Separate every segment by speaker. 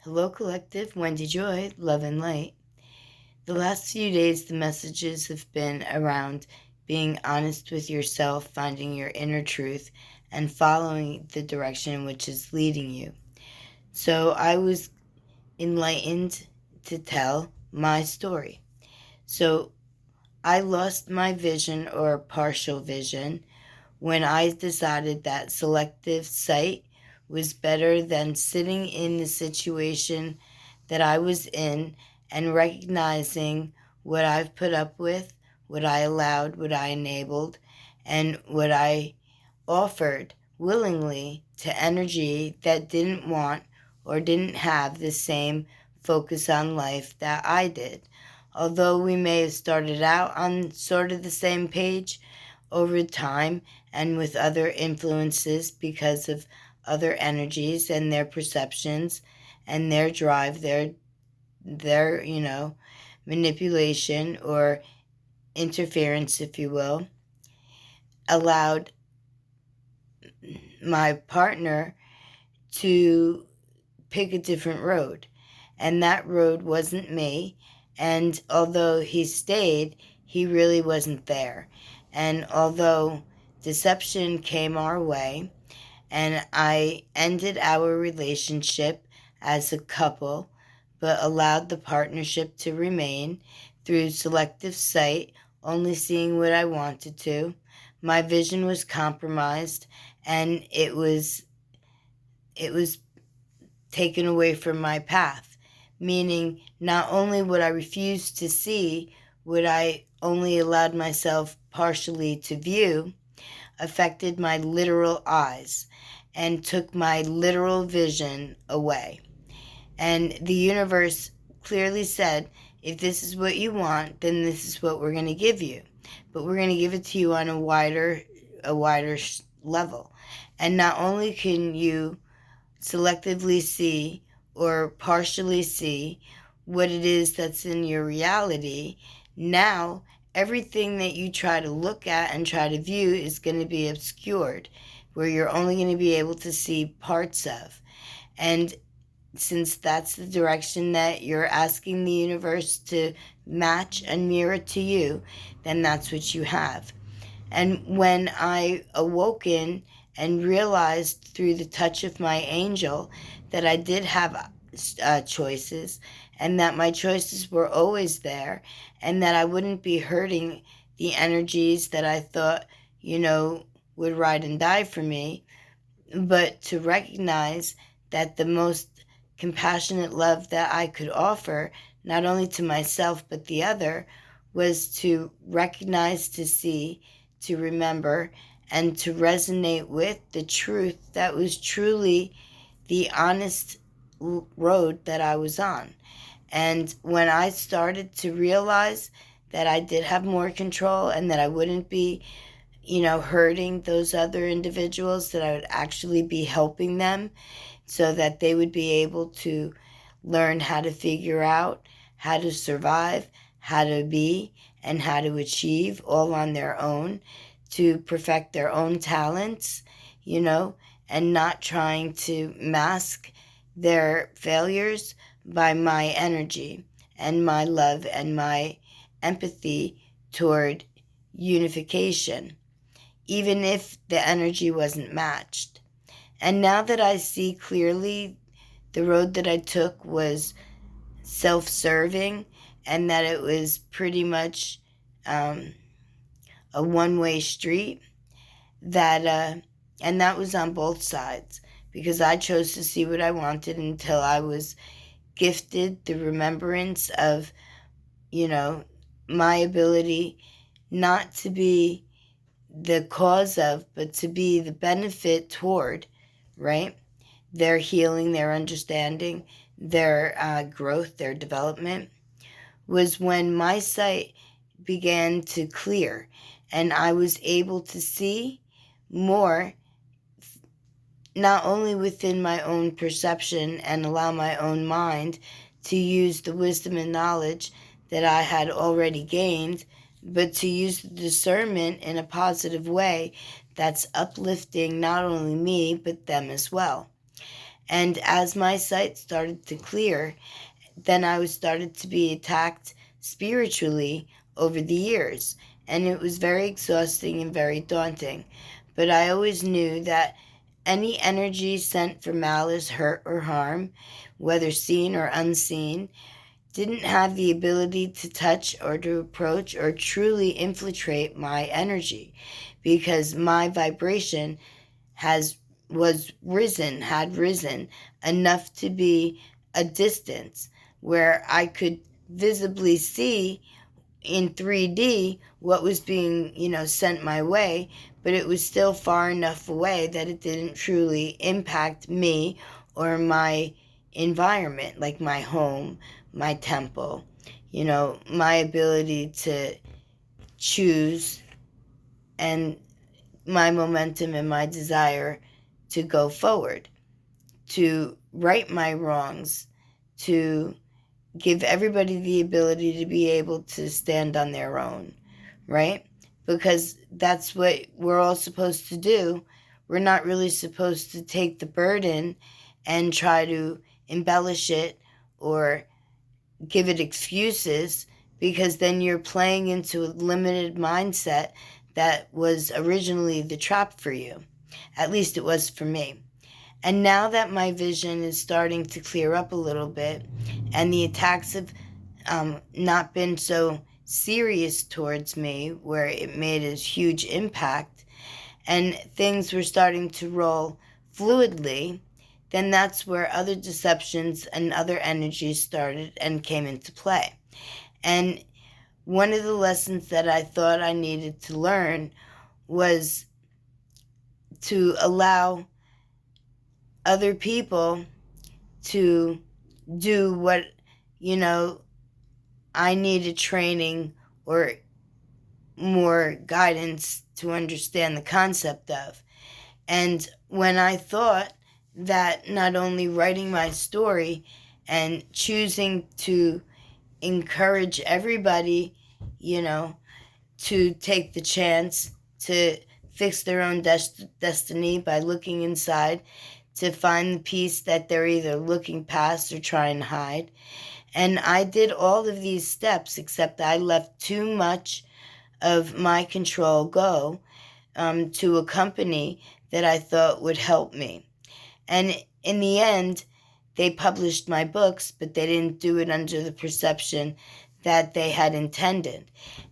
Speaker 1: Hello, Collective. Wendy Joy, Love and Light. The last few days, the messages have been around being honest with yourself, finding your inner truth, and following the direction which is leading you. So I was enlightened to tell my story. So I lost my vision or partial vision when I decided that selective sight was better than sitting in the situation that I was in and recognizing what I've put up with, what I allowed, what I enabled, and what I offered willingly to energy that didn't want or didn't have the same focus on life that I did. Although we may have started out on sort of the same page, over time and with other influences because of other energies and their perceptions and their drive, their manipulation or interference, if you will, allowed my partner to pick a different road. And that road wasn't me. And although he stayed, he really wasn't there. And although deception came our way, and I ended our relationship as a couple, but allowed the partnership to remain through selective sight, only seeing what I wanted to. My vision was compromised, and it was taken away from my path, meaning not only would I refuse to see what I only allowed myself partially to view, affected my literal eyes and took my literal vision away. And the universe clearly said, if this is what you want, then this is what we're going to give you. But we're going to give it to you on a wider level. And not only can you selectively see or partially see what it is that's in your reality, now everything that you try to look at and try to view is going to be obscured, where you're only going to be able to see parts of. And since that's the direction that you're asking the universe to match and mirror to you, then that's what you have. And when I awoken and realized through the touch of my angel that I did have choices, and that my choices were always there, and that I wouldn't be hurting the energies that I thought, would ride and die for me, but to recognize that the most compassionate love that I could offer, not only to myself but the other, was to recognize, to see, to remember, and to resonate with the truth that was truly the honest road that I was on. And when I started to realize that I did have more control and that I wouldn't be, hurting those other individuals, that I would actually be helping them so that they would be able to learn how to figure out how to survive, how to be, and how to achieve all on their own, to perfect their own talents, and not trying to mask their failures by my energy and my love and my empathy toward unification, even if the energy wasn't matched. And now that I see clearly, the road that I took was self-serving, and that it was pretty much a one-way street, and that was on both sides, because I chose to see what I wanted until I was gifted the remembrance of, my ability not to be the cause of, but to be the benefit toward, right? Their healing, their understanding, their growth, their development, was when my sight began to clear and I was able to see more, not only within my own perception and allow my own mind to use the wisdom and knowledge that I had already gained, but to use the discernment in a positive way that's uplifting not only me, but them as well. And as my sight started to clear, then I was started to be attacked spiritually over the years. And it was very exhausting and very daunting. But I always knew that any energy sent for malice, hurt, or harm, whether seen or unseen, didn't have the ability to touch or to approach or truly infiltrate my energy, because my vibration had risen enough to be a distance where I could visibly see in 3D what was being, sent my way, but it was still far enough away that it didn't truly impact me or my environment, like my home, my temple, my ability to choose, and my momentum and my desire to go forward, to right my wrongs, to give everybody the ability to be able to stand on their own, right? Because that's what we're all supposed to do. We're not really supposed to take the burden and try to embellish it or give it excuses, because then you're playing into a limited mindset that was originally the trap for you. At least it was for me. And now that my vision is starting to clear up a little bit, and the attacks have not been so serious towards me, where it made a huge impact, and things were starting to roll fluidly, then that's where other deceptions and other energies started and came into play. And one of the lessons that I thought I needed to learn was to allow other people to do what, I needed training or more guidance to understand the concept of. And when I thought that not only writing my story and choosing to encourage everybody, to take the chance to fix their own destiny by looking inside to find the peace that they're either looking past or trying to hide. And I did all of these steps, except I left too much of my control go to a company that I thought would help me. And in the end, they published my books, but they didn't do it under the perception that they had intended.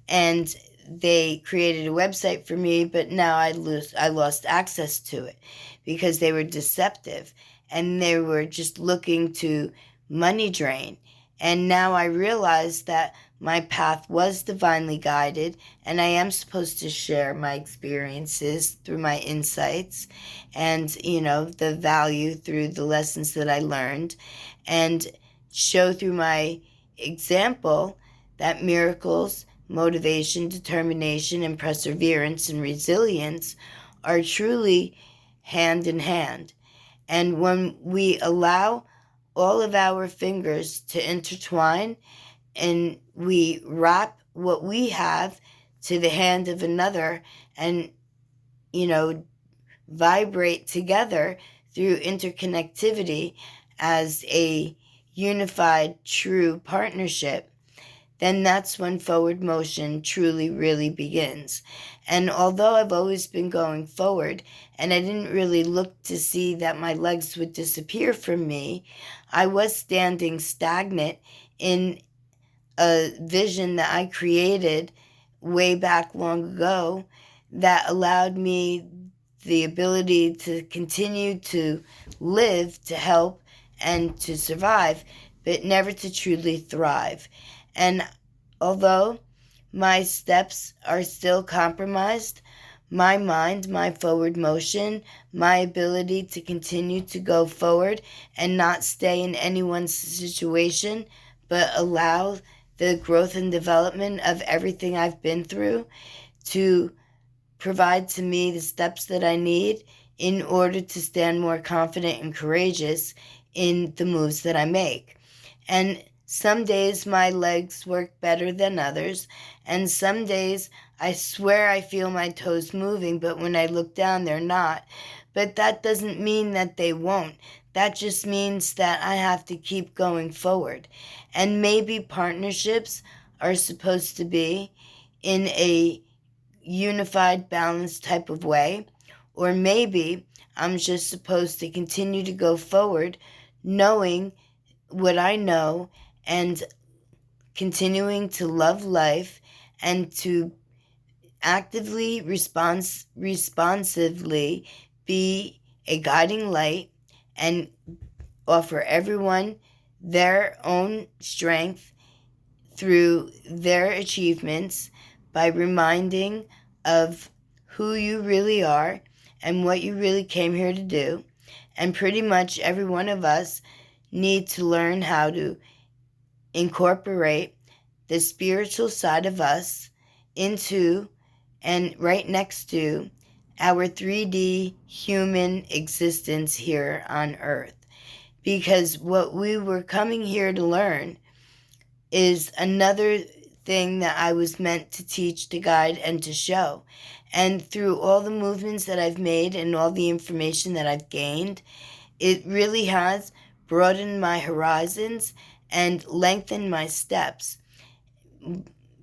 Speaker 1: And they created a website for me, but now I lost access to it because they were deceptive and they were just looking to money drain. And now I realize that my path was divinely guided, and I am supposed to share my experiences through my insights and, the value through the lessons that I learned, and show through my example that miracles, motivation, determination, and perseverance and resilience are truly hand in hand. And when we allow all of our fingers to intertwine and we wrap what we have to the hand of another and, vibrate together through interconnectivity as a unified, true partnership, then that's when forward motion truly, really begins. And although I've always been going forward, and I didn't really look to see that my legs would disappear from me, I was standing stagnant in a vision that I created way back long ago that allowed me the ability to continue to live, to help, and to survive, but never to truly thrive. And although my steps are still compromised, my mind, my forward motion, my ability to continue to go forward and not stay in anyone's situation, but allow the growth and development of everything I've been through to provide to me the steps that I need in order to stand more confident and courageous in the moves that I make. And some days my legs work better than others, and some days I swear I feel my toes moving, but when I look down, they're not. But that doesn't mean that they won't. that just means that I have to keep going forward. And maybe partnerships are supposed to be in a unified, balanced type of way. Or maybe I'm just supposed to continue to go forward knowing what I know and continuing to love life and to actively responsively be a guiding light and offer everyone their own strength through their achievements by reminding of who you really are and what you really came here to do. And pretty much every one of us need to learn how to incorporate the spiritual side of us into and right next to our 3D human existence here on Earth. Because what we were coming here to learn is another thing that I was meant to teach, to guide, and to show. And through all the movements that I've made and all the information that I've gained, it really has broadened my horizons and lengthened my steps.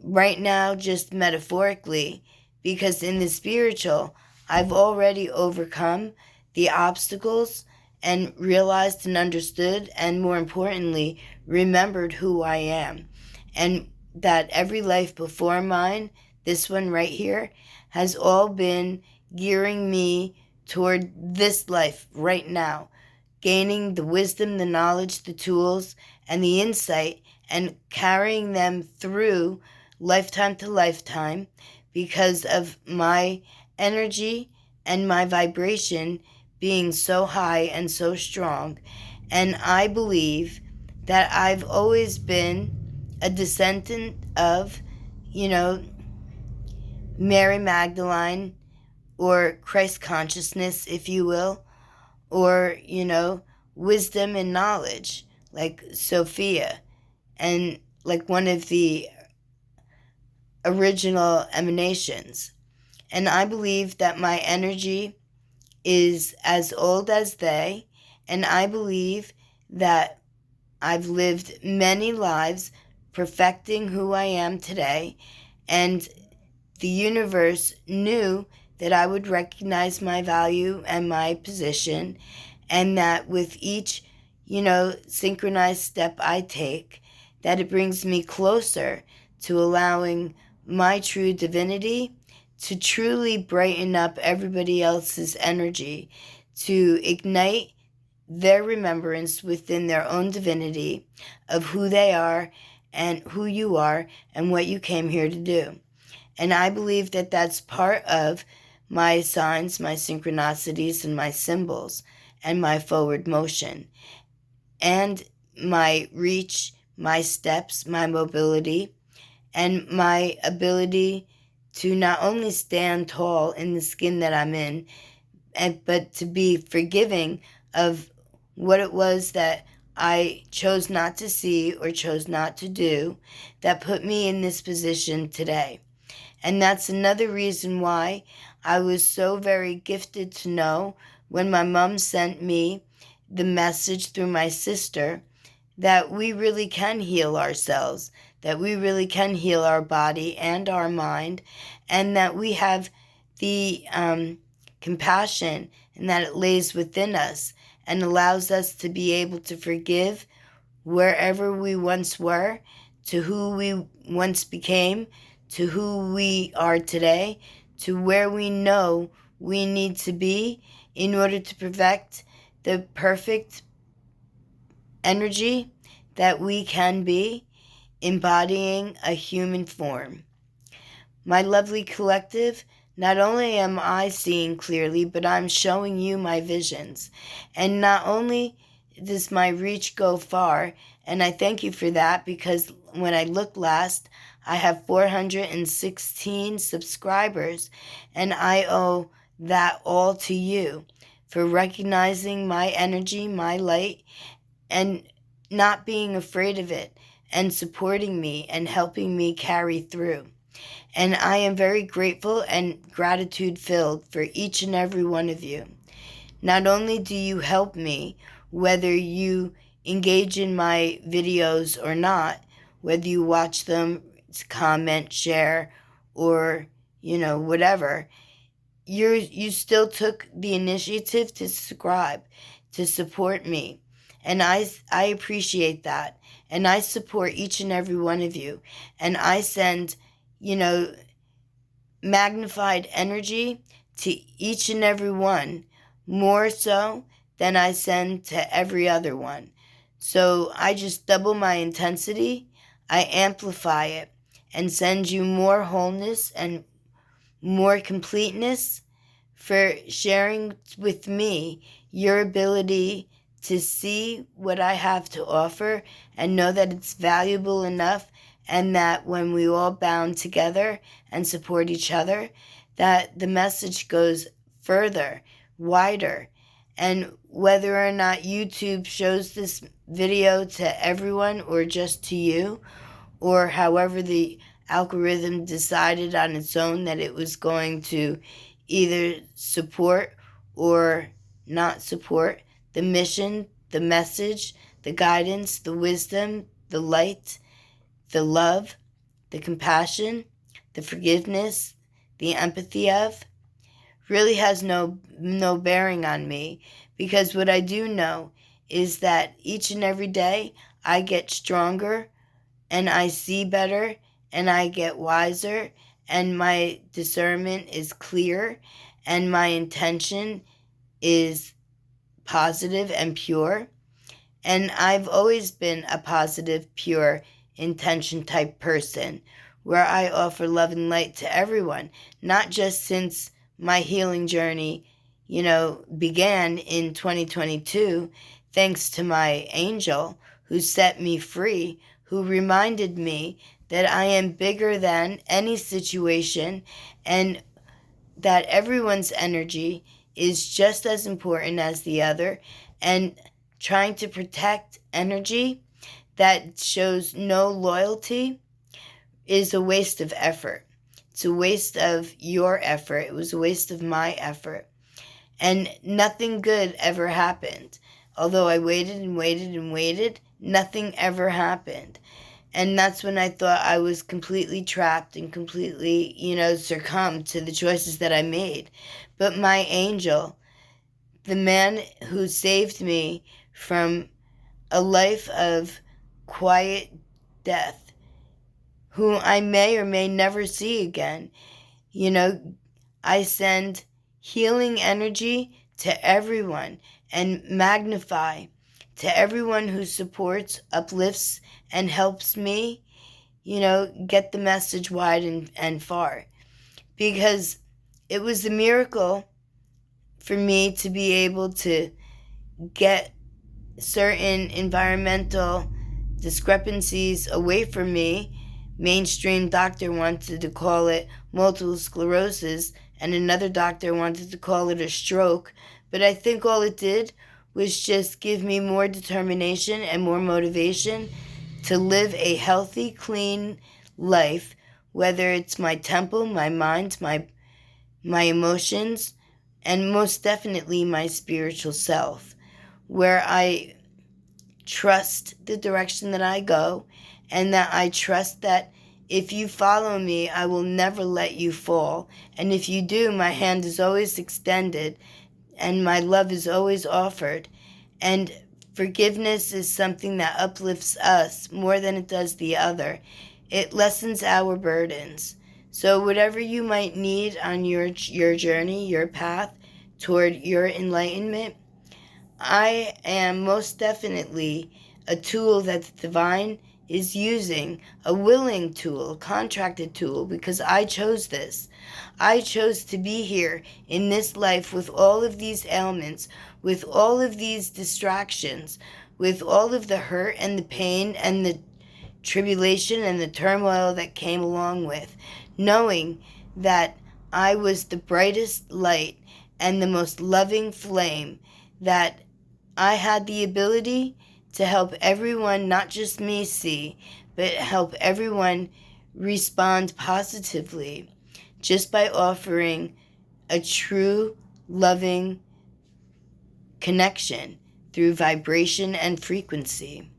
Speaker 1: Right now, just metaphorically, because in the spiritual, I've already overcome the obstacles and realized and understood, and more importantly, remembered who I am. And that every life before mine, this one right here, has all been gearing me toward this life right now, gaining the wisdom, the knowledge, the tools, and the insight, and carrying them through lifetime to lifetime because of my energy and my vibration being so high and so strong. And I believe that I've always been a descendant of, Mary Magdalene, or Christ consciousness, if you will, or, wisdom and knowledge, like Sophia, and like one of the original emanations. And I believe that my energy is as old as they, and I believe that I've lived many lives perfecting who I am today, and the universe knew that I would recognize my value and my position, and that with each, synchronized step I take, that it brings me closer to allowing my true divinity to truly brighten up everybody else's energy, to ignite their remembrance within their own divinity of who they are and who you are and what you came here to do. And I believe that that's part of my signs, my synchronicities, and my symbols, and my forward motion, and my reach, my steps, my mobility, and my ability to not only stand tall in the skin that I'm in, but to be forgiving of what it was that I chose not to see or chose not to do that put me in this position today. And that's another reason why I was so very gifted to know when my mom sent me the message through my sister that we really can heal ourselves, that we really can heal our body and our mind, and that we have the compassion, and that it lays within us and allows us to be able to forgive wherever we once were, to who we once became, to who we are today, to where we know we need to be in order to perfect the perfect energy that we can be, embodying a human form. My lovely collective, not only am I seeing clearly, but I'm showing you my visions. And not only does my reach go far, and I thank you for that, because when I looked last, I have 416 subscribers, and I owe that all to you for recognizing my energy, my light, and not being afraid of it, and supporting me and helping me carry through. And I am very grateful and gratitude filled for each and every one of you. Not only do you help me whether you engage in my videos or not, whether you watch them, comment, share, or, whatever, you still took the initiative to subscribe, to support me. And I appreciate that. And I support each and every one of you. And I send, magnified energy to each and every one, more so than I send to every other one. So I just double my intensity, I amplify it, and send you more wholeness and more completeness for sharing with me your ability to see what I have to offer and know that it's valuable enough, and that when we all bound together and support each other, that the message goes further, wider. And whether or not YouTube shows this video to everyone or just to you, or however the algorithm decided on its own that it was going to either support or not support the mission, the message, the guidance, the wisdom, the light, the love, the compassion, the forgiveness, the empathy of, really has no bearing on me, because what I do know is that each and every day I get stronger and I see better and I get wiser and my discernment is clear and my intention is positive and pure. And I've always been a positive, pure intention type person where I offer love and light to everyone, not just since my healing journey, began in 2022, thanks to my angel who set me free, who reminded me that I am bigger than any situation and that everyone's energy is just as important as the other, and trying to protect energy that shows no loyalty is a waste of effort. It's a waste of your effort. It was a waste of my effort. And nothing good ever happened. Although I waited and waited and waited, nothing ever happened. And that's when I thought I was completely trapped and completely, succumbed to the choices that I made. But my angel, the man who saved me from a life of quiet death, who I may or may never see again, I send healing energy to everyone and magnify to everyone who supports, uplifts, and helps me, get the message wide and far. Because it was a miracle for me to be able to get certain environmental discrepancies away from me. Mainstream doctor wanted to call it multiple sclerosis, and another doctor wanted to call it a stroke. But I think all it did was just give me more determination and more motivation to live a healthy, clean life, whether it's my temple, my mind, my emotions, and most definitely my spiritual self, where I trust the direction that I go, and that I trust that if you follow me, I will never let you fall. And if you do, my hand is always extended and my love is always offered. And forgiveness is something that uplifts us more than it does the other. It lessens our burdens. So whatever you might need on your journey, your path toward your enlightenment, I am most definitely a tool that the divine is using, a willing tool, a contracted tool, because I chose this. I chose to be here in this life with all of these ailments, with all of these distractions, with all of the hurt and the pain and the tribulation and the turmoil that came along with, knowing that I was the brightest light and the most loving flame, that I had the ability to help everyone, not just me, see, but help everyone respond positively just by offering a true, loving connection through vibration and frequency.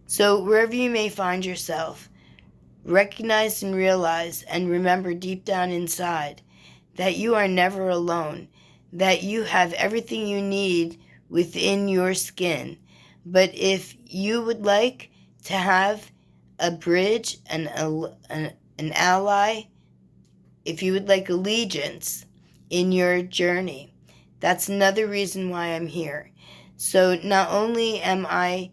Speaker 1: So wherever you may find yourself, recognize and realize and remember deep down inside that you are never alone, that you have everything you need within your skin. But if you would like to have a bridge, an ally, if you would like allegiance in your journey, that's another reason why I'm here. So not only am I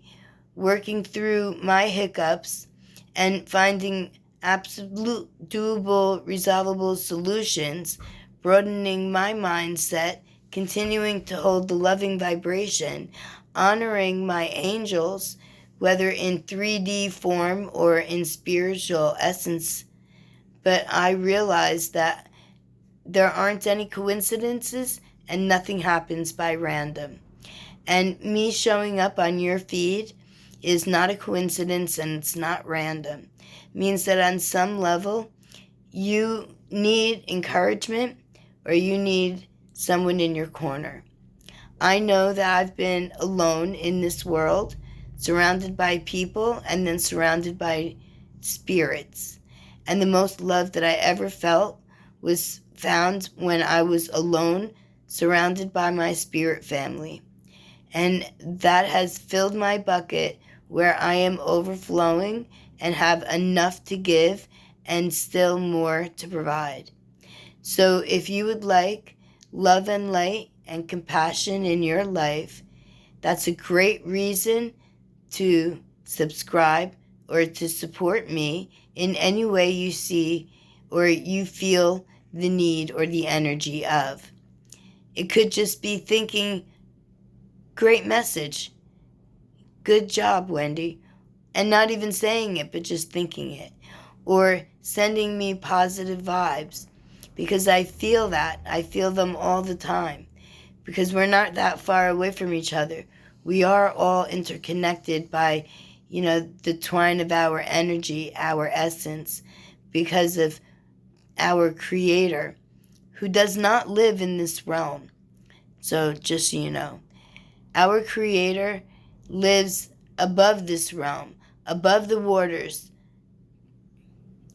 Speaker 1: working through my hiccups and finding absolute doable, resolvable solutions, broadening my mindset, continuing to hold the loving vibration, honoring my angels, whether in 3D form or in spiritual essence. But I realize that there aren't any coincidences and nothing happens by random. And me showing up on your feed is not a coincidence and it's not random. It means that on some level, you need encouragement or you need someone in your corner. I know that I've been alone in this world, surrounded by people and then surrounded by spirits. And the most love that I ever felt was found when I was alone, surrounded by my spirit family. And that has filled my bucket where I am overflowing and have enough to give and still more to provide. So if you would like love and light and compassion in your life, that's a great reason to subscribe or to support me in any way you see or you feel the need or the energy of. It could just be thinking, great message, good job, Wendy, and not even saying it, but just thinking it, or sending me positive vibes, because I feel that. I feel them all the time, because we're not that far away from each other. We are all interconnected by, the twine of our energy, our essence, because of our Creator, who does not live in this realm. So just so you know, our Creator lives above this realm, above the waters.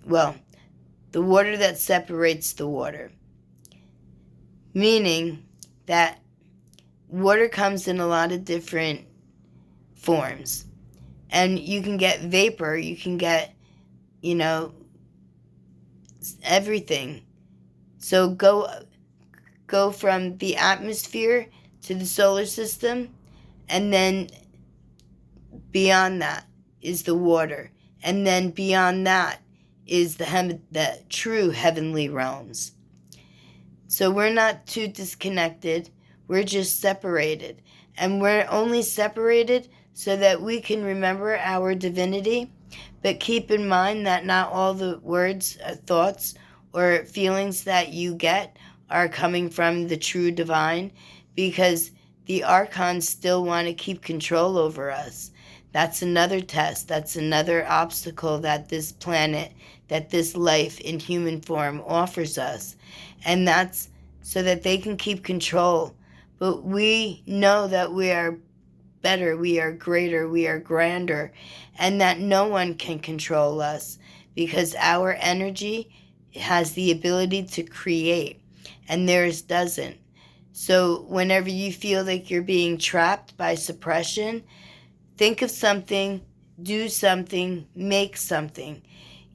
Speaker 1: Well, the water that separates the water. Meaning that water comes in a lot of different forms. And you can get vapor, you can get, everything. So go from the atmosphere to the solar system, and then beyond that is the water. And then beyond that is the true heavenly realms. So we're not too disconnected. We're just separated. And we're only separated so that we can remember our divinity. But keep in mind that not all the words, thoughts, or feelings that you get are coming from the true divine, because the archons still want to keep control over us. That's another test. That's another obstacle that this planet, that this life in human form offers us. And that's so that they can keep control. But we know that we are better, we are greater, we are grander, and that no one can control us, because our energy has the ability to create and theirs doesn't. So whenever you feel like you're being trapped by suppression, think of something, do something, make something.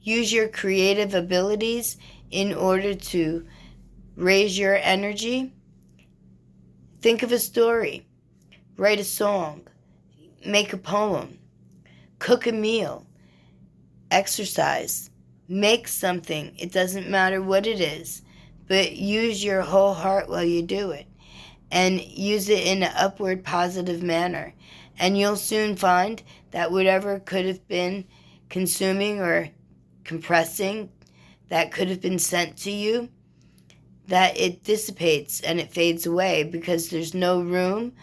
Speaker 1: Use your creative abilities in order to raise your energy. Think of a story, write a song, make a poem, cook a meal, exercise, make something. It doesn't matter what it is, but use your whole heart while you do it, and use it in an upward positive manner. And you'll soon find that whatever could have been consuming or compressing that could have been sent to you, that it dissipates and it fades away, because there's no room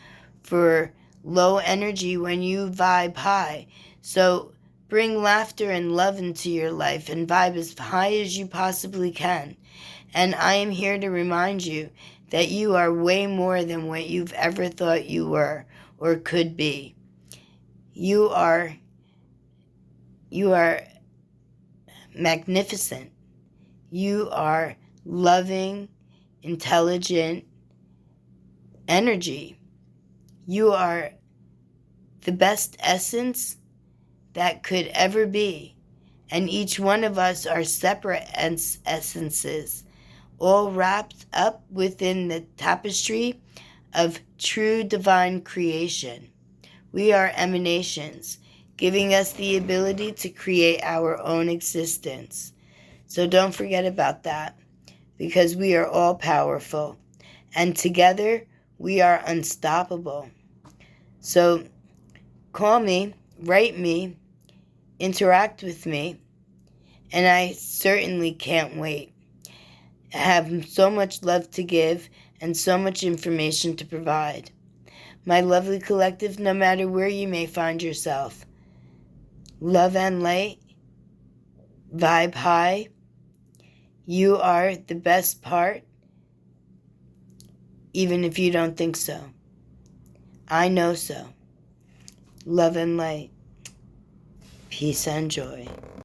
Speaker 1: for low energy when you vibe high. So bring laughter and love into your life and vibe as high as you possibly can. And I am here to remind you that you are way more than what you've ever thought you were or could be. You are magnificent. You are loving, intelligent energy. You are the best essence that could ever be. And each one of us are separate essences, all wrapped up within the tapestry of true divine creation. We are emanations, giving us the ability to create our own existence. So don't forget about that, because we are all powerful, and together we are unstoppable. So call me, write me, interact with me, and I certainly can't wait. I have so much love to give and so much information to provide. My lovely collective, no matter where you may find yourself, love and light, vibe high. You are the best part, even if you don't think so. I know so. Love and light. Peace and joy.